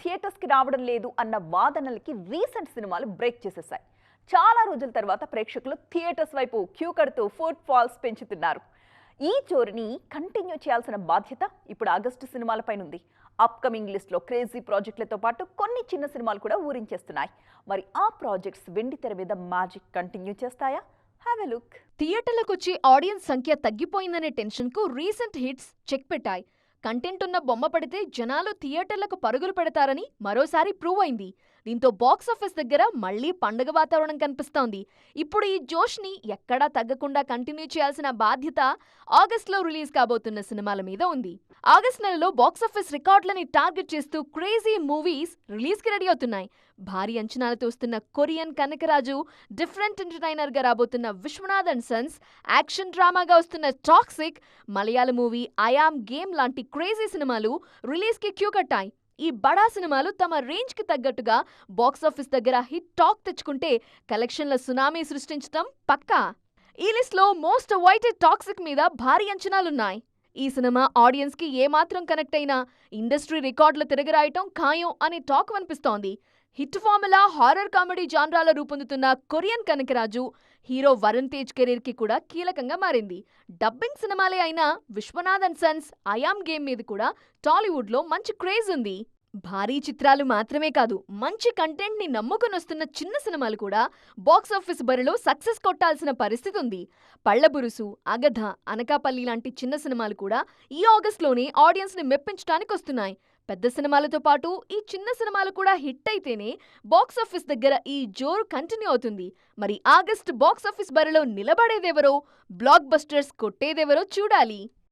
థియేటర్స్కి రావడం లేదు అన్న వాదనలకి రీసెంట్ సినిమాలు బ్రేక్ చేసేశాయి. చాలా రోజుల తర్వాత ప్రేక్షకులు థియేటర్స్ వైపు క్యూ కడుతూ ఫుట్ ఫాల్స్ పెంచుతున్నారు. ఈ జోరుని కంటిన్యూ చేయాల్సిన బాధ్యత ఇప్పుడు ఆగస్టు సినిమాలపైనుంది. అప్కమింగ్ లిస్ట్లో క్రేజీ ప్రాజెక్టులతో పాటు కొన్ని చిన్న సినిమాలు కూడా ఊరించేస్తున్నాయి. మరి ఆ ప్రాజెక్ట్స్ వెండితెర మీద మ్యాజిక్ కంటిన్యూ చేస్తాయా? Have a look. థియేటర్లకొచ్చి ఆడియన్స్ సంఖ్య తగ్గిపోయిందనే టెన్షన్కు రీసెంట్ హిట్స్ చెక్ పెట్టాయి. కంటెంట్ ఉన్న బొమ్మ పడితే జనాలు థియేటర్లకు పరుగులు పెడతారని మరోసారి ప్రూవ్ అయింది. దీంతో బాక్సాఫీస్ దగ్గర మళ్లీ పండుగ వాతావరణం కనిపిస్తోంది. ఇప్పుడు ఈ జోష్ని ఎక్కడా తగ్గకుండా కంటిన్యూ చేయాల్సిన బాధ్యత ఆగస్టులో రిలీజ్ కాబోతున్న సినిమాల మీద ఉంది. ఆగస్ట్ నెలలో బాక్సాఫీస్ రికార్డులని టార్గెట్ చేస్తూ క్రేజీ మూవీస్ రిలీజ్కి రెడీ అవుతున్నాయి. భారీ అంచనాలతో వస్తున్న కొరియన్ కనకరాజు, డిఫరెంట్ ఎంటర్టైనర్ గా రాబోతున్న విశ్వనాథ్ అండ్ సన్స్, యాక్షన్ డ్రామాగా వస్తున్న టాక్సిక్, మలయాళ మూవీ ఐ యామ్ గేమ్ లాంటి క్రేజీ సినిమాలు రిలీజ్కి క్యూ కట్టాయి. ఈ బడా సినిమాలు తమ రేంజ్ కి తగ్గట్టుగా బాక్సాఫీస్ దగ్గర హిట్ టాక్ తెచ్చుకుంటే కలెక్షన్ల సునామీ సృష్టించడం పక్కా. ఈ లిస్ట్ లో మోస్ట్ అవైటెడ్ టాక్సిక్ మీద భారీ అంచనాలున్నాయి. ఈ సినిమా ఆడియన్స్ కి ఏమాత్రం కనెక్ట్ అయినా ఇండస్ట్రీ రికార్డులు తిరగరాయటం ఖాయం అనే టాక్ వినిపిస్తోంది. హిట్ ఫార్ములా హారర్ కామెడీ జాన్రాలో రూపొందుతున్న Korean Kanakaraju hero Varun Tej career కి కూడా కీలకంగా మారింది. డబ్బింగ్ సినిమాలే అయినా Vishwanath and sons I am game మీద కూడా టాలీవుడ్ లో మంచి క్రేజ్ ఉంది. భారీ చిత్రాలు మాత్రమే కాదు, మంచి కంటెంట్ ని నమ్ముకునొస్తున్న చిన్న సినిమాలు కూడా బాక్సాఫీస్ బరిలో సక్సెస్ కొట్టాల్సిన పరిస్థితి ఉంది. పళ్ళబురుసు, అగధ, అనకాపల్లి లాంటి చిన్న సినిమాలు కూడా ఈ ఆగస్టులోనే ఆడియన్స్ ని మెప్పించడానికి వస్తున్నాయి. పెద్ద సినిమాలతో పాటు ఈ చిన్న సినిమాలు కూడా హిట్ అయితేనే బాక్సాఫీస్ దగ్గర ఈ జోరు కంటిన్యూ అవుతుంది. మరి ఆగస్ట్ బాక్సాఫీస్ బరిలో నిలబడేదెవరో, బ్లాక్ బస్టర్స్ కొట్టేదెవరో చూడాలి.